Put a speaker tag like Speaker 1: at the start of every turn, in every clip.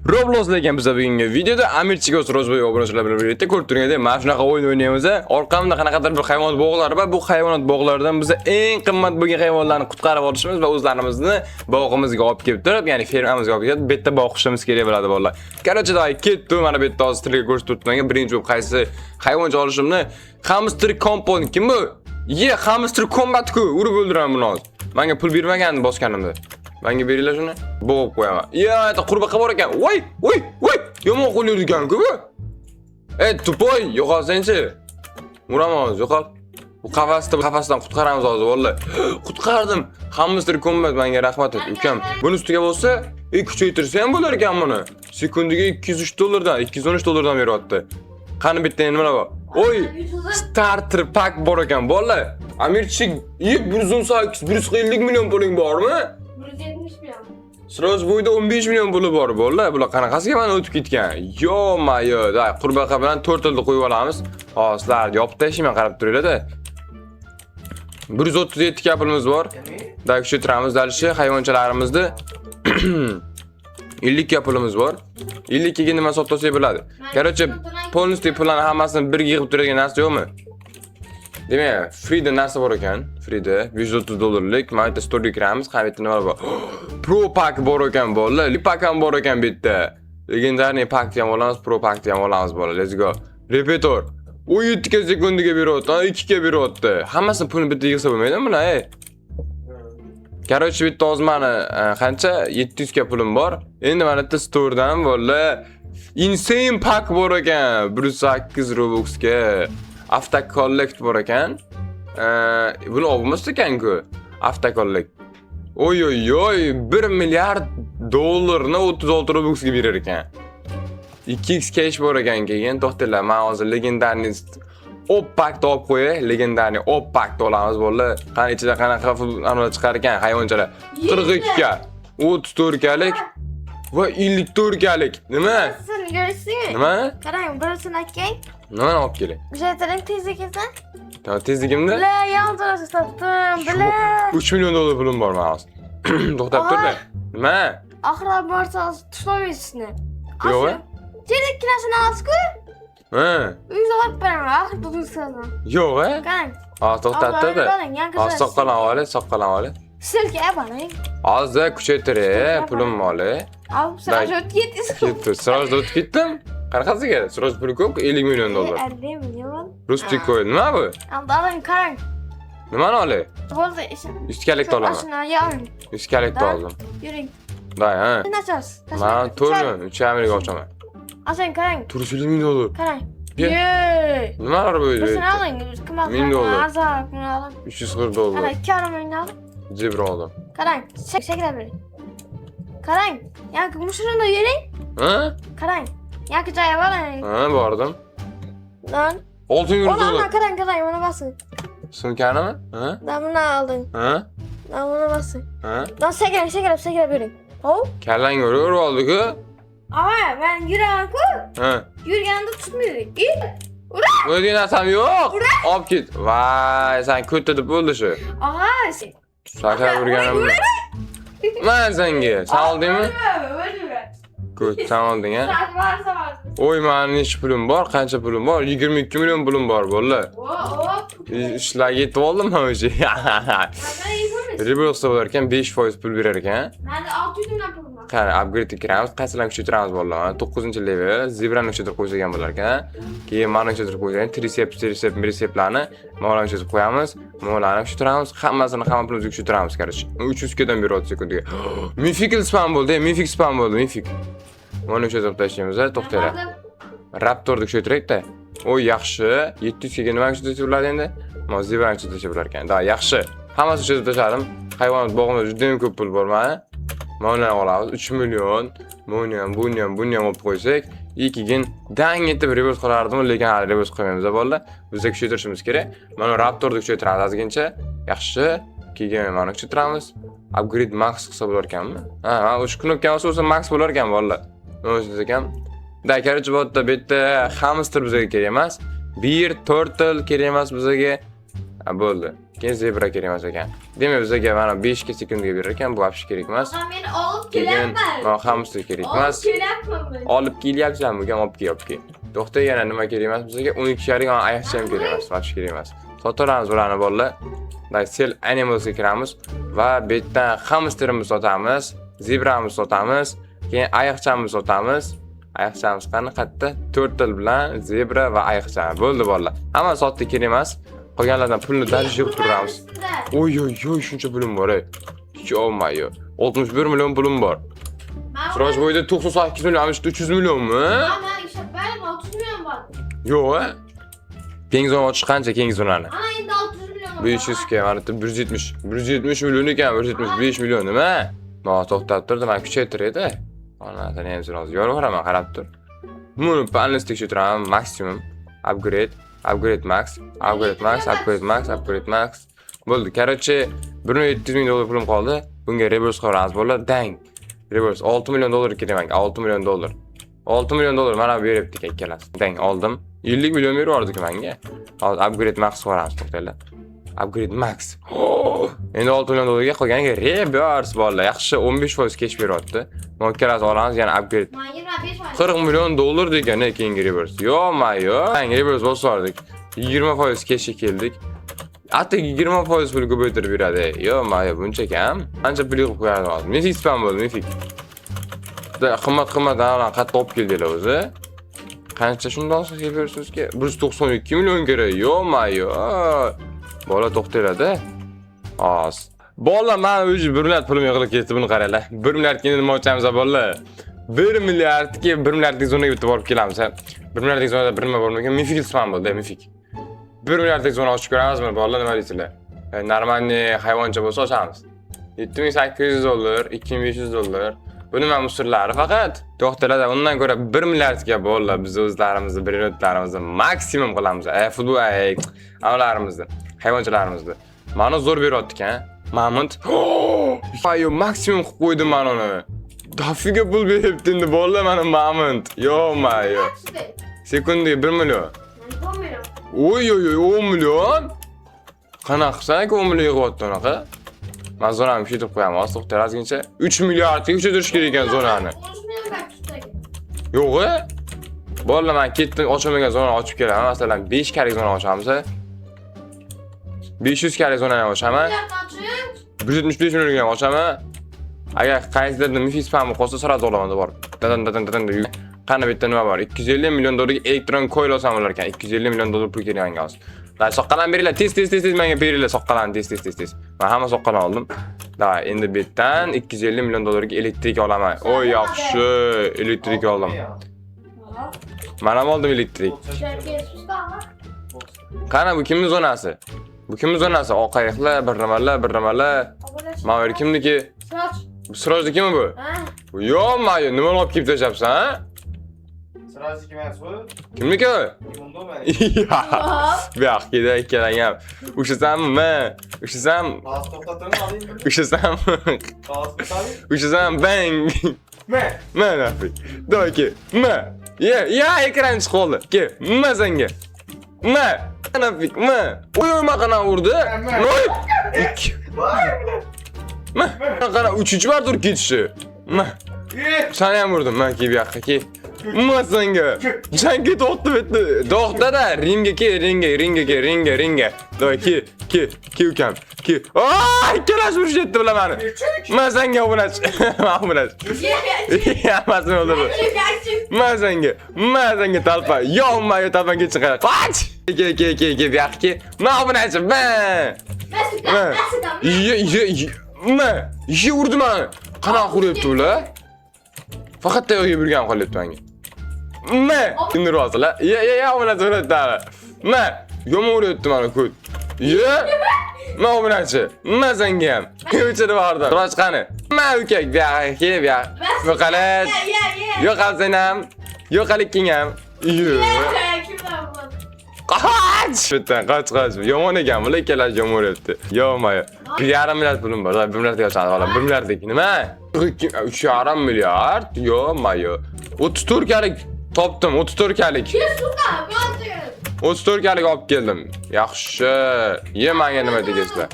Speaker 1: Roblox lekin biz bugungi videoda Amirchiga O'zbek obunachilar bilan birlikda ko'rib turgandek mana shunaqa o'yin o'ynaymiz. Orqamda qanaqadir bir hayvonot bog'lari bor. Bu hayvonot bog'laridan biz eng qimmat bo'lgan hayvonlarni qutqarib olishimiz va o'zlarimizni bog'imizga olib kelib turib, ya'ni fermamizga olib kelib, bu yerda boqishimiz kerak bo'ladi bolalar. Короче, davay ketdi. Mana bu yerda hozir tilga ko'rsatib turibman. Birinchi bo'lib qaysi hayvoncha olishimni Hamster Compound kim bu? Hamster Combat-ku. Urib o'ldiraman buni hozir. Menga pul bermagandi bosganimda. Menga beringlar shuni. Bo'g'ib qo'yaman. Ayta qurbaqa bor ekan. Voy. Yomon qo'llaydi ekan-ku bu. Tupoy, yo'qolsang-chi. Uramiz, yo'qol. Bu qafasdan qutqaramiz hozir, vallahi. Qutqardim. Hamster Combat menga rahmat et, ukam. Buni ustiga bo'lsa, kuchaytirsa ham bo'lar ekan buni. Sekundiga 203 dollardan, 213 dollardan beryapti. Qani bitta nima bor? Oy, starter pack bor ekan, bolalar. Amirchik, 118, 150 million puling bormi?
Speaker 2: 170 million.
Speaker 1: Sroz bo'yida 15 million puli bor, bolalar. Bular qanaqasiga mana o'tib ketgan? Yo-mayo, da qurbaqa bilan 4 tilni qo'yib olamiz. Hozir sizlarga yopib tashlayman, qarab turinglar-da. 137 kapilimiz bor. Da kuchaytiramiz dalishi hayvonchalarimizni. 50 kapilimiz bor. 50 ga nima sotsak bo'ladi. Короче, полностью pullarni hammasini birga yig'ib turadigan narsa yo'qmi? Demak, Frida narsa bor ekan. Frida 130 dollarlik. Mana bitta story kiramiz. Qaybetda nima bor? Pro pack bor ekan bolalar. Lipak ham bor ekan bu yerda. Legendarniy pack ham olamiz, pro pack ham olamiz bolalar. Let's go. Repetor. 17 sekundiga beryapti, 2 ga beryapti. Hammasini pulni bitta yig'sa bo'lmaydimi buni, Короче, bitta ozmani qancha? 700 ga pulim bor. Endi mana bitta storedan bolalar insane pack bor ekan. 108 Robuxga. After Collect bor ekan. Buni olmas ekan-ku. After Collect. Oy, 1 milliard dollarni 36 Robuxga berar ekan. 2x cash bor ekan keyin. To'xtanglar, men hozir legendarniy Oppak olib qo'yay. Legendarniy Oppak olamiz bolalar. Qani ichida qanaqa aniq chiqar ekan hayvonchalar. 42 ga, 34 galik va 54 galik. Nima?
Speaker 2: Sen görürsün.
Speaker 1: Nima?
Speaker 2: Qarang, birisini aytgan.
Speaker 1: Nima olib kelay?
Speaker 2: Kuchaytiring tezligini.
Speaker 1: Tamam, tezligimni?
Speaker 2: Bile yaltırası sattım. Bile.
Speaker 1: 3 million dollar pulim bor men hozir. To'xtab tur-da. Nima?
Speaker 2: Ahira borsa tushlamaysizni.
Speaker 1: Yo'q.
Speaker 2: Telekinasini olasiz-ku. Uyga olib beraman, ahir bug'ilsizmi?
Speaker 1: Yo'q,
Speaker 2: Qarang.
Speaker 1: to'xtab tur-da. Hozir soqqalan olay.
Speaker 2: Silka baring.
Speaker 1: Hozir kuchaytiray, pulim olay.
Speaker 2: Al, sen o'tib ketdingiz.
Speaker 1: Ketdi. Siroj o'tib ketdim. Qanaqasiga? Siroj puli ko'p, 50 million dollar.
Speaker 2: 50 million.
Speaker 1: Rustiko, nima bu?
Speaker 2: Aldaring, qarang.
Speaker 1: Nimani olay?
Speaker 2: Bo'ldi, ishim.
Speaker 1: Üstkalikda olaman.
Speaker 2: Mashina yo'q.
Speaker 1: Üstkalikda oldim.
Speaker 2: Yuring.
Speaker 1: Day,
Speaker 2: Sen achasiz.
Speaker 1: Men 4 million, 3 million ochaman.
Speaker 2: Asang qarang.
Speaker 1: 400 million dollar.
Speaker 2: Qarang.
Speaker 1: Ye.
Speaker 2: Ye.
Speaker 1: Nimalar bu?
Speaker 2: Sen oling, kim oldi?
Speaker 1: 1000 dollar.
Speaker 2: Arzon oling.
Speaker 1: 340 dollar.
Speaker 2: Qarang, 2,5 million oling.
Speaker 1: Zebra oldim.
Speaker 2: Qarang, cheklab bering. Qarang, yoki mushurunda yuring. Qarang. Yoki joyi boring.
Speaker 1: Bordim.
Speaker 2: Lan.
Speaker 1: 600 dollar.
Speaker 2: Ona qarang, mana basing.
Speaker 1: Sumkanimi?
Speaker 2: Dan buni olding. Dan buni basing. Dan sakrab bering. Hop.
Speaker 1: Kallang o'rib oldi-ku.
Speaker 2: Aha, men yuraman-ku. Yurganimda tutmaydi.
Speaker 1: O'zga narsam yo'q. Olib ket. Voy, sen ko'tda deb bo'ldi shu.
Speaker 2: Aha.
Speaker 1: Sakrab yurganim. Men senga. Sen oldingmi? Ko't, sen olding, Oy, mening necha pulim bor? Qancha pulim bor? 22 million pulim bor, bolalar. Ishlar yetib oldim men o'zi. Rebuild bo'lar ekan 5% pul berar ekan.
Speaker 2: Menda 600 million pulim bor.
Speaker 1: Qani, upgrade kiramiz. Qaysilarni kuchaytiramiz bolalar? 9-level Zebrani kuchaytirib qo'ysak bo'lar ekan. Keyin mana kuchaytirib qo'ysak, triseplarni mana kuchaytirib qo'yamiz. Mo'larni kuchaytiramiz. Hammasini hamma pulimizni kuchaytiramiz, короче. 300 gadan beryapti sekundiga. Mythic spam bo'ldi, mythic. Mana kuchaytirib tashlaymiz, to'xtanglar. Raptorni kuchaytiraylik-da. Oy, yaxshi. 700 ga nima kuchaytirib bo'ladi endi? Mana Zebrani kuchaytirib bo'lar ekan. Da, yaxshi. Hammasi kuchaytirib tashladim. Hayvonot bog'imda juda ham ko'p pul bor mana. Mana olamiz 3 million. Buni ham olib qo'ysak, ikigin dang etib reverse qilardim, lekin hali reverse qilmaymiz bolalar. Bizga kuchaytirishimiz kerak. Mana Raptorni kuchaytiramiz azgincha. Yaxshi. Keyin mana kuchaytiramiz. Upgrade max qilsa bo'lar ekanmi? Mana o'sha knopka bo'lsa max bo'lar ekan bolalar. O'sha ekan. Da, короче, bu yerda hamster bizga kerak emas. Bir turtle kerak emas bizga. Ha bo'ldi. Keyin zebra kerak emas ekan. Demak bizga mana 5 sekundga berar ekan, bu apshi kerak emas.
Speaker 2: Otam meni olib
Speaker 1: Keyin
Speaker 2: kelyapman.
Speaker 1: hamsi kerak emas.
Speaker 2: Olib kelyapman men.
Speaker 1: Olib kelyapsanmi? Gam olib kel. To'xta, yana nima kerak emas bizga? 12 ana oyoqcha ham kerak emas, apshi kerak emas. Sotaveramiz ularni bolalar. Sell animalsga kiramiz va bu yerdan hamsterimizni sotamiz, zebramizni sotamiz, keyin ayiqchamizni sotamiz. Ayiqchamiz qani qayerda? Turtle bilan zebra va ayiqcha. Bo'ldi bolalar. Hamma sotdi kerak emas. Qolganlardan pulni darish yig'ib turamiz. Oy, shuncha pulim bor ey. Yo-mayo. 61 million pulim bor. Siroj bo'yida 98 million, 300 millionmi?
Speaker 2: Mana ishab berdim 30 million bor.
Speaker 1: Yo'q. Keng zona ochish qancha keng zonani?
Speaker 2: Ana endi 600 million bor.
Speaker 1: 500 ga, mana 170. 170 million ekan, 175 million nima? Mana to'xtab turdi, men kuchaytiradi. Ana tani ham siroj yoraveraman, qarab tur. Buni panelni tekshirtiraman, maksimum upgrade, upgrade max, upgrade max, upgrade max, upgrade max. Bo'ldi. Короче, 1.7 million dollar pulim qoldi. Bunga reverse qilamiz bo'ladi. Dang. Reverse 6 million dollar kerak menga, 6 million dollar. 6 million dollar mana beribdi ikkalasi. Dang, oldim. 50 million berib menga. Hozir upgrade max qilamiz, to'xtanglar. Upgrade max. Endi 6 million dollarga qolganiga reverse bolalar. Yaxshi 15% kesh beryapti. Mana ikkalasi olamiz, yana upgrade.
Speaker 2: Men 25
Speaker 1: 40 million dollar degan keyingi reverse. Yo-mayo. Yangi reverse bosardik. 20% keshga keldik. Hatta 20% pul ko'paytirib beradi. Yo-mayo, buncha kam. Ancha pul yig'ib qo'yadi hozir. Mifik spam bo'ldi, mifik. Qimmat davlan qattiq olib keldinglar o'zi. Qancha shundan so'ng bersizki? 192 million kerak. Yo-mayo. Bola to'xtaydi. Os. Bola, men o'zi 1 milliard pulim yig'ilib ketdi, buni qaranglar. 1 milliard keyin nima ochamiz bolalar? 1 milliardga 1 milliardlik zonaga bitib borib kelamiz. 1 milliardlik zonada bir nima bo'lmagan, mifik spam bo'ldi, mifik. 1 milliardlik zona ochib ko'ramizmi bolalar, nima deysizlar? Normalniy hayvoncha bo'lsa ochamiz. 7800 dollar, 2500 dollar. Bu nima musurlari faqat? To'xtalar, undan ko'ra 1 milliardga bolalar biz o'zlarimizni, brilliantlarimizni maksimum qilamiz. Futbol, avlarimizni, hayvonchalarimizni. Mana zo'r beryapti-kan. Mamont. Ayo, maksimum qilib qo'ydim men uni. Dafiga pul beribdi endi bolalar mana mamont. Yo-mayo. Sekundiga 1 million.
Speaker 2: 10 million.
Speaker 1: Oy, 10 million? Qanaqa qilsan-ku 10 million yig'yapti unaqa? Men zonani yutib qo'yaman, to'xtar ozgincha. 3 milliardga yutirish kerak ekan zonani.
Speaker 2: 13 million bak tutdagi.
Speaker 1: Yo'q-a? Bolalar, men ketdim, ochilmagan zonani ochib kelaman. Masalan, 5 karlik zona ochamiz. 500 karlik zonani ochaman. 175 millionga ham ochaman. Agar qaysidir mifik spam qolsa, sirad olaman borib. Dadan. Qani bu yerda nima bor? 250 million dollarga elektron coil olsam bo'lar ekan. 250 million dollar pul kerak menga hozir. Davay, soqqalan beringlar, tez menga beringlar soqqalan, tez. Men hamma soqqalan oldim. Davay, endi bu yerdan 250 million dollarga elektrik olaman. Oy, yaxshi, elektrik oldim. Mana ham oldim elektrik. Qani bu kimning zonasi? Bu kimning zonasi? Oq ayiqlar, bir nimalar. Mana kimniki? Sirojnikimi bu? Ha. Yo-mayo, nima olib kelib tashlabsan, ha?
Speaker 3: Sirojniki emas bu.
Speaker 1: Kimniki?
Speaker 3: Bunda men.
Speaker 1: Bu yoqda ikkalang ham. Ushasanmi? Ushasam.
Speaker 3: Hozir to'xtatini oling.
Speaker 1: Ushasanmi?
Speaker 3: Hozir to'xtating.
Speaker 1: Ushasam bang.
Speaker 3: Men.
Speaker 1: Mana nafik. Do'ki. Ya, ekran chiqib qoldi. Ke, nima senga? Nafik, Oy, qana urdi. Noy. Qana 3-chi bor tur ketishi. Sen ham urdin, men kelib yoqqa ke. Senga. Sen ketib bitdi. To'xtada, ringga ke, ringga. Do'ki, ke ukam. Ke. Ikkalash urishyapti bilaman. Men senga obunachi. Hammasini o'ldirdi. Men senga talpa. Yo-mayo talpaga chiqar. Qoch! Ke, yoqqa. Men obunachi. Ye urdi meni. Qanaqa uryapti ular? Faqat tayoqga burgan qolyapti menga. Endi rozilar. Ya, obunachi uryapti. Yomon uryapti meni ko't. Men obunachi. Senga ham. Ko'chada bordim. Roz qani. Ukak, bu yoqqa. Yo'qalat. Yo'qalsan ham. Yo'qalikking ham. Qoch. Yomon ekan bular, ikkalash yomon uryapti. Yo-mayo. 1,5 milliard pulim bor. 1 milliardga ochamiz, bola. 1 milliardlik nima? 3,5 milliard. Yo-mayo. 34 kalik topdim, 34 kalik. 34 kalik olib keldim. Yaxshi. Ye menga nima degaysizlar?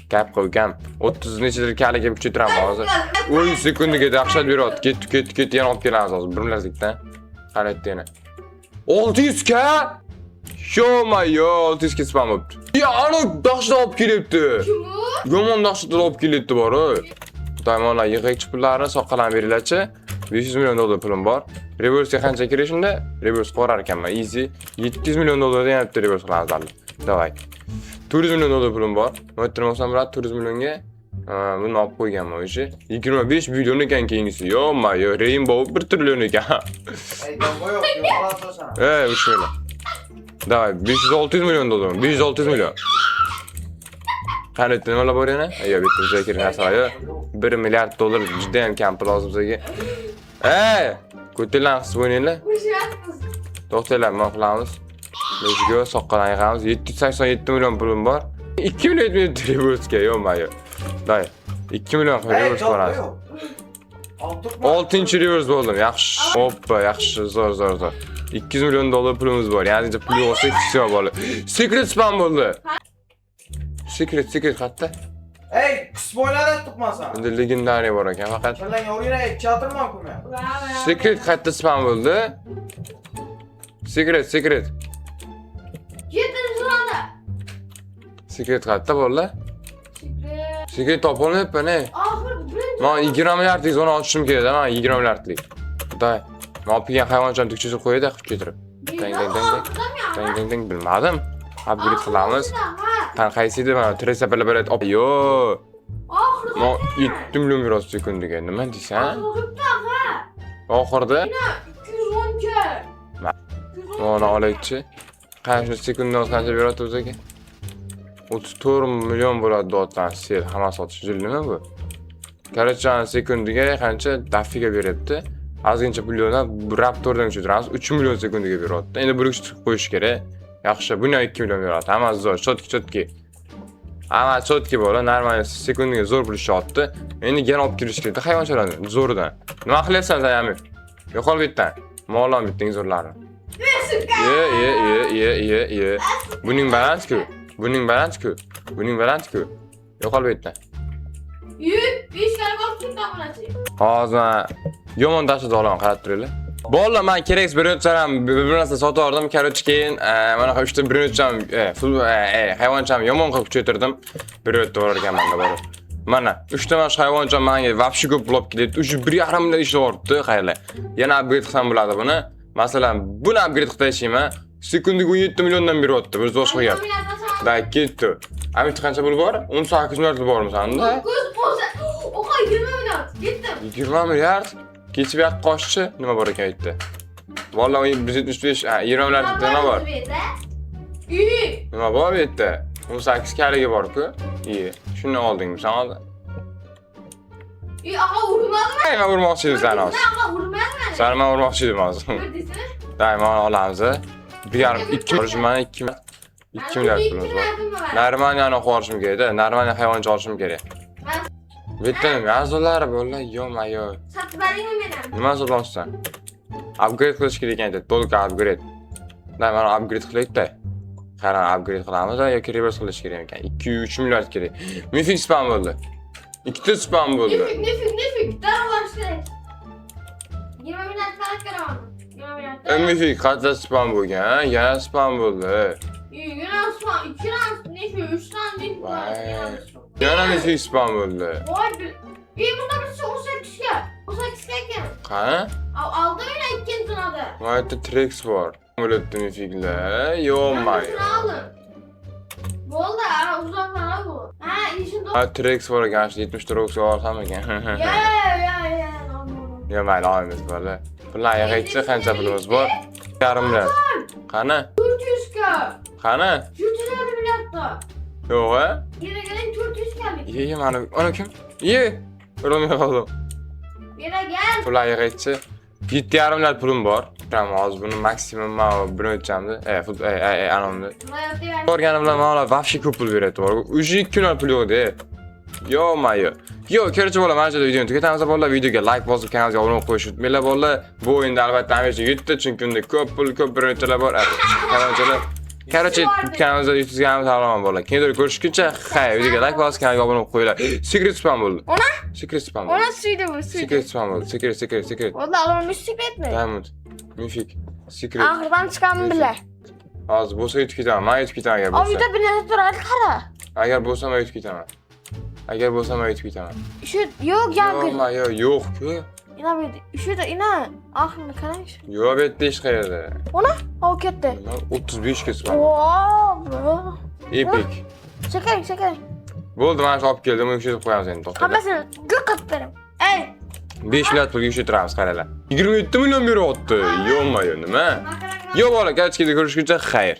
Speaker 1: Gap qo'ygam. 30 nechadir kaliga kuchaytiraman hozir. 10 sekundiga dahshat beryapti. Ket, yana olib kelamiz hozir. Bir lahzada. Qaraydi yana. 600 k? Yo, 600 k spam bo'libdi. Ya, ana dahshat olib kelyapti.
Speaker 2: Kim bu?
Speaker 1: Yomon dahshat olib kelyapti bor-ku. Daymonlar yig'ik pullarni soqqalan beringlarchi. 500 million dollar pulim bor. Reverse qancha kerak shunda? Reverse qo'rar ekanman. Easy. 700 million dollar deyapti reverse qilamiz hali. Davay. 400 million dollar pulim bor. Mo'ttirmasam bilan 400 millionga buni olib qo'yganman o'sha. 25 million ekan keyingisi. Yo, Rainbow 1 trillion ekan.
Speaker 3: Ey, dambo yo'q, yo'qolasisan.
Speaker 1: O'sha. Davay, 500-600 million dollar. 500-600 million. Qanday nimalar bor yana? Yo, bitta joyga kerak narsalar. 1 milliard dollar juda ham kam lozim bizga. Ko'talan qisib o'ynaylar. To'xtanglar, nima qilamiz? Bizga soqqalan yig'amiz. 787 million pulim bor. 2 million reverse-ga yo'mayo. Day. 2 million reverse boramiz. 6-chi reverse bo'ldim. Yaxshi. Hoppa, yaxshi, zo'r. 200 million dollar pulimiz bor. Ya'ni pul olsa kichik bo'ladi. Secret spam bo'ldi. Secret qayerda?
Speaker 3: Ey, qisib o'ynadi tutmasan.
Speaker 1: Endi legendariy bor ekan faqat.
Speaker 3: Kallangga o'ynay, chatirman ko'ma.
Speaker 1: Secret qayerda spam bo'ldi? Secret.
Speaker 2: Yetim zurada.
Speaker 1: Secret qayerda bo'ldi? Secret topolmayapman, ey.
Speaker 2: Oxir birinchi.
Speaker 1: Men 20 milliardlik zona ochishim kerak, men 20 milliardlik. Xudoy. Men olib kelgan hayvonchani tukchizib qo'yadi, qilib ketirib. Dang bilmadim. Upgrade qilamiz. Qaysi edi mana tresaplar beradi. Yo.
Speaker 2: Oxirida.
Speaker 1: Men 7 million beroz sekundiga. Nima deysan? Oxirida?
Speaker 2: 210 k.
Speaker 1: Mana olaychi. Qancha sekundan qancha beradi o'ziga? 34 million bo'ladi dotdan sel hamma sotish nima bu? Qarachon sekundiga qancha dafiga beryapti. Ozgincha pulyondan Raptordan tushiramiz 3 million sekundiga beryapti. Endi buning chiqib qo'yish kerak. Yaxshi, buni 2 million beradi. Hamma zo'r, chotki. Hamma chotki bo'ladi, normal sekundiga zo'r pul ishlatdi. Endi yana olib kirish kerak hayvonchalarni zo'ridan. Nima qilyapsan sen, Amir? Yo'qol bu yerdan. Mollam bitding zo'rlarni. Ye. Buning balansi-ku. Yo'qol bu yerdan.
Speaker 2: 5 kali bosib ketaman.
Speaker 1: Hozir yomon dashad olaman, qarab turinglar. Bolalar, men kerak berayotsaram, bir narsa sotib oldim, karochi keyin mana 3 ta birincham hayvoncham yomon qilib kuchaytirdim. Berayotib borar ekanman da bor. Mana 3 ta mana hayvoncham menga vobshe ko'p bo'lib ketdi. Уже 1,5 million ishlayapti, qayerlar. Yana upgrade qilsam bo'ladi buni. Masalan, buni upgrade qilib tashlayman. Sekundiga 17 milliondan beryapti. Biz boshqa gap. Da ketdi. Amit qancha pul bor? 18 milliard bormi sanda?
Speaker 2: Ko'z bo'lsa, oqa 20 milliard. Ketdim.
Speaker 1: 20 milliard? Kechib yoq qoshchi nima bor ekan aytdi. Vallahi 175, 20 milliard nima bor? Nima bor bu yerda? 18 kaligi bor-ku. Shuni oldingmi sen hozir?
Speaker 2: Ağa urmadimi?
Speaker 1: Men urmoqchi edim seni hozir.
Speaker 2: Ağa urmadimi?
Speaker 1: Seni men urmoqchi edim hozir. Daymon olamiz. 1,5 milliard 2 milliard pulimiz bor. Narmaniyani qo'rishim kerak-da. Narmaniya hayvoncha olishim kerak. Bitta mavzulari bo'ldi, yo-mayo.
Speaker 2: Sotib beringmi meni?
Speaker 1: Nima sotmoqchisan? Upgrade qilish kerak ekan, to'liq upgrade. Mana upgrade qilaylik-da. Qarang, upgrade qilamiz yoki reverse qilish kerak ekan. 2-3 milliard kerak. Mifik spam bo'ldi. 2 ta spam bo'ldi.
Speaker 2: Nefik. Darvarish kerak. 20 milliard para kerak. 20 milliard.
Speaker 1: Mifik qancha spam bo'lgan? Yana spam bo'ldi.
Speaker 2: Yana spam, 2 ran, nefik, 3 ran nefik.
Speaker 1: Yana mifik spam bo'ldi.
Speaker 2: Voy, bunda birisi 18 ga. 18 ga ekan.
Speaker 1: Qani?
Speaker 2: Aldı yana ikkinchi tunada.
Speaker 1: Mayda Trex bor. Bo'libdi mifiklar. Yo-may.
Speaker 2: Bo'ldi, uzoqlar bu. Ishim
Speaker 1: Trex bor ekan, 74 ga olsam ekan.
Speaker 2: Ya.
Speaker 1: Yo, mayli, olamiz bola. Pullar yig'aychi qancha pulimiz bor? 1,5 milliard. Qani?
Speaker 2: 400 ga.
Speaker 1: Qani?
Speaker 2: 400 milliardda.
Speaker 1: Yo'q-a?
Speaker 2: Yana 400 galik.
Speaker 1: Mana ana kim? O'rolmay qoldim.
Speaker 2: Yana gel.
Speaker 1: Pullar yig'aychi 7,5 milliard pulim bor. Hozir buni maksimum men buni o'tchamdi. Anomni. Borganim bilan mana vobshe ko'p pul beradi. Уже 2 milliard pul yo'q-da. Yo-mayo. Yo, kerakchi bola, mana shu videoni tugatamiz bolalar. Videoga like bosib, kanalga obuna bo'lib qo'yishni unutmanglar bolalar. Bu o'yinda albatta hamisha yutdi, chunki unda ko'p pul, ko'p birinchilar bor. Kanalchilar. Kerakchi kanalga yutizganimiz sog'lom bolalar. Keyingi ko'rishguncha, xayr, videoga like bosib, kanalga obuna bo'lib qo'yinglar. Secret spam bo'ldi.
Speaker 2: Ona?
Speaker 1: Secret spam bo'ldi.
Speaker 2: Ona suydi bu, suydi.
Speaker 1: Secret spam bo'ldi. Secret.
Speaker 2: Vallahi alamni secretmi?
Speaker 1: Diamond. Mifik. Secret.
Speaker 2: Oxirdan chiqanmi bilar.
Speaker 1: Hozir bo'lsa yutib ketaman. Men yutib ketaman agar bo'lsa.
Speaker 2: Oyda binada turadi, qara.
Speaker 1: Agar bo'lsa men yutib ketaman. Agar bo'lsa men yutib ketaman.
Speaker 2: Shu yo'q, yangi.
Speaker 1: Yo'q-ku.
Speaker 2: Ina bu, shuda ina. Oxirini qarang.
Speaker 1: Yo'q, bu yerda hech qayerda.
Speaker 2: Ona? O ketdi.
Speaker 1: 35 ga spam.
Speaker 2: Wow.
Speaker 1: Epic.
Speaker 2: Chekang.
Speaker 1: Bo'ldi, mana shu olib keldim, uni yushitib qo'yamiz endi, to'xta.
Speaker 2: Hammasini g'ir qilib beraman. Ey,
Speaker 1: 5 milliard pulga yushittiramiz, qaranglar. 27 million beryapti. Yo'q-mayo, nima? Yo'q bola, kechgacha ko'rishguncha xayr.